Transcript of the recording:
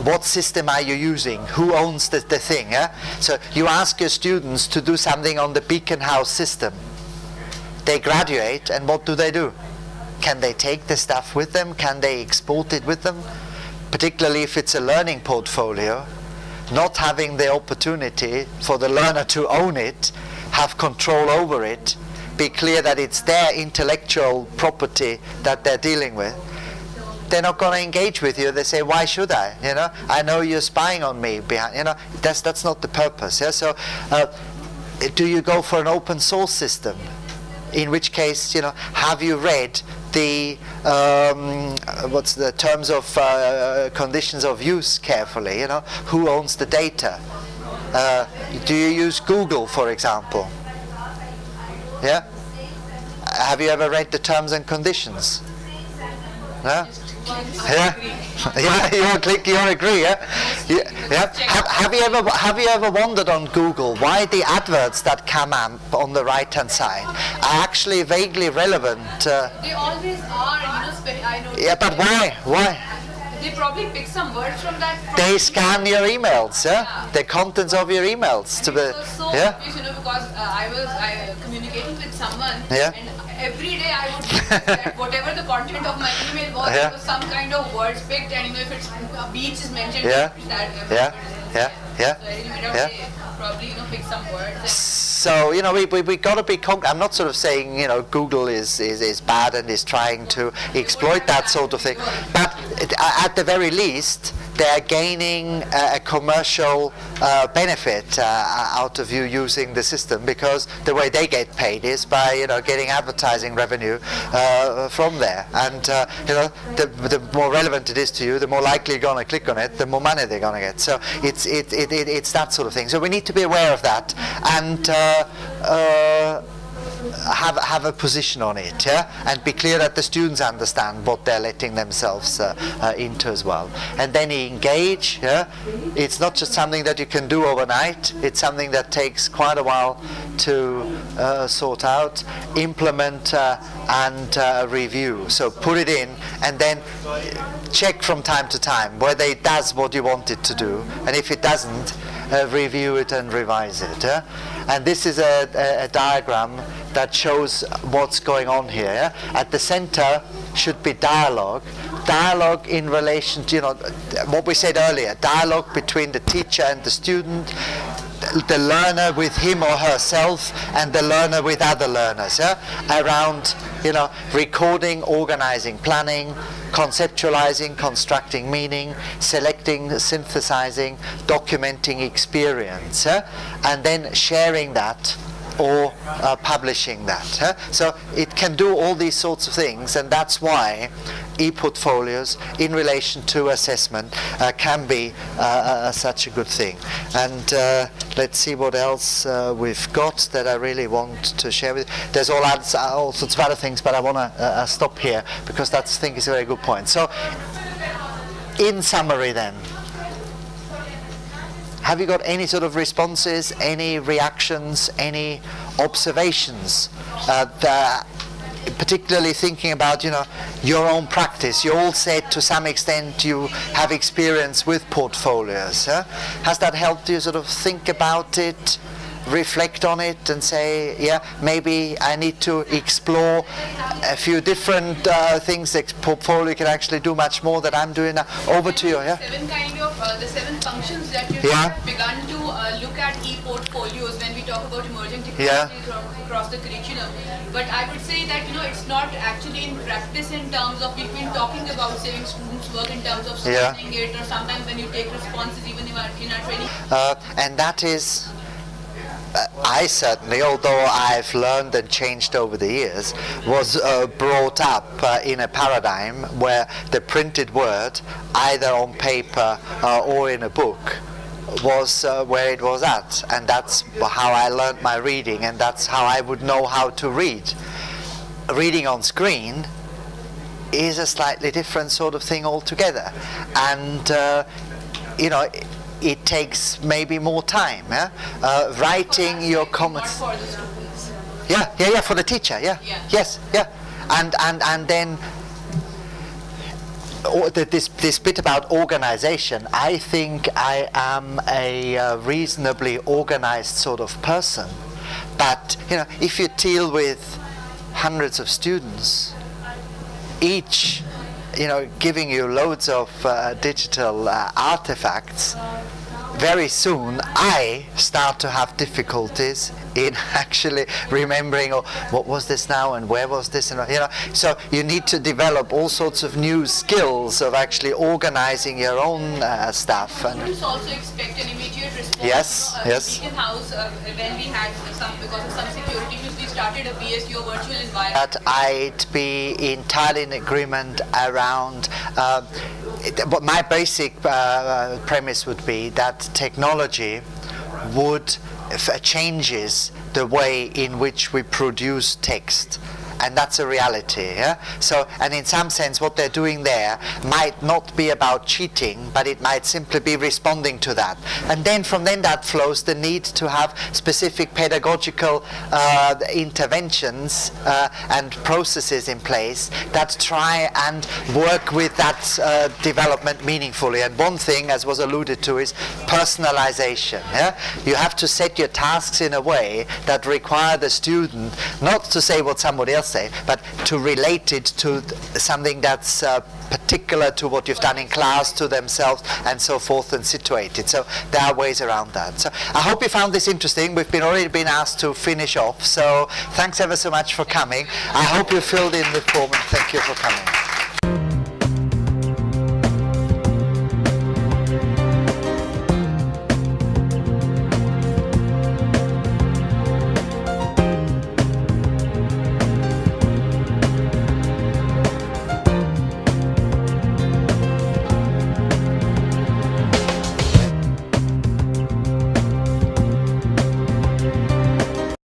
what system are you using? Who owns the thing? Yeah? So you ask your students to do something on the Beaconhouse system. They graduate, and what do? Can they take the stuff with them? Can they export it with them? Particularly if it's a learning portfolio, not having the opportunity for the learner to own it, have control over it, be clear that it's their intellectual property that they're dealing with. They're not going to engage with you. They say, why should I? You know, I know you're spying on me behind. You know, that's not the purpose. Yeah? So, do you go for an open source system? In which case, you know, have you read the what's the terms of conditions of use carefully? You know, who owns the data? Do you use Google, for example? Yeah. Have you ever read the terms and conditions? Yeah. Yeah. Yeah, you agree, yeah? Yeah. Have you ever wondered on Google why the adverts that come up on the right hand side are actually vaguely relevant? They always are, you know, I know. Yeah, but why? Why? They probably pick some words from that. They scan your emails, yeah? The contents of your emails. And it was so obvious, you know, because I was communicating with someone, yeah. And every day I would that whatever the content of my email was, yeah. There was some kind of words picked, and you know, if it's a beach is mentioned, yeah. That yeah. Yeah. Yeah. So in the middle yeah. they probably, you know, pick some words. So, you know, we got to be I'm not sort of saying, you know, Google is bad and is trying to exploit that sort of thing, but at the very least they're gaining a commercial benefit out of you using the system, because the way they get paid is by, you know, getting advertising revenue from there, and you know, the more relevant it is to you, the more likely you're going to click on it, the more money they're going to get. So it's that sort of thing. So we need to be aware of that, and have a position on it, yeah, and be clear that the students understand what they're letting themselves into as well, and then engage. Yeah, it's not just something that you can do overnight. It's something that takes quite a while to sort out, implement, and review. So put it in, and then check from time to time whether it does what you want it to do, and if it doesn't, review it and revise it. Yeah? And this is a diagram that shows what's going on here. Yeah? At the center should be dialogue. Dialogue in relation to, you know, what we said earlier, dialogue between the teacher and the student, the learner with him or herself, and the learner with other learners, yeah? Around, you know, recording, organizing, planning, conceptualizing, constructing meaning, selecting, synthesizing, documenting experience, and then sharing that or publishing that. So it can do all these sorts of things, and that's why e-portfolios in relation to assessment can be such a good thing. And let's see what else we've got that I really want to share with you. There's all sorts of other things, but I want to stop here because I think is a very good point. So in summary then, have you got any sort of responses, any reactions, any observations, particularly thinking about, you know, your own practice? You all said to some extent you have experience with portfolios. Has that helped you sort of think about it, reflect on it, and say, yeah, maybe I need to explore a few different things that portfolio can actually do much more that I'm doing now? Over to you. Yeah. The seven functions that you have begun to look at e-portfolios when we talk about emerging technologies across the curriculum. But I would say that, you know, it's not actually in practice in terms of, we've been talking about saving students' work in terms of studying it, or sometimes when you take responses even in our training. And that is, I certainly, although I've learned and changed over the years, was brought up in a paradigm where the printed word, either on paper or in a book, was where it was at, and that's how I learned my reading, and that's how I would know how to read. Reading on screen is a slightly different sort of thing altogether, and you know, it takes maybe more time. Writing your comments. Not for the students. For the teacher. Yes, and then this bit about organization, I think I am a reasonably organized sort of person. But if you deal with hundreds of students, each giving you loads of digital artifacts, very soon I start to have difficulties in actually remembering, what was this now and where was this, and so you need to develop all sorts of new skills of actually organizing your own stuff. And students also expect an immediate response. Yes. Beaconhouse, when we had because of some security issues, we started a BSU virtual environment. That I'd be entirely in agreement around. But my basic premise would be that technology would changes the way in which we produce text, and that's a reality. Yeah? So, and in some sense what they're doing there might not be about cheating, but it might simply be responding to that, and then from then that flows the need to have specific pedagogical interventions and processes in place that try and work with that development meaningfully. And one thing, as was alluded to, is personalization. Yeah? You have to set your tasks in a way that require the student not to say what somebody else say, but to relate it to something that's particular to what you've done in class, to themselves, and so forth, and situate it. So there are ways around that. So I hope you found this interesting. We've already been asked to finish off, so thanks ever so much for coming. I hope you filled in the form, and thank you for coming.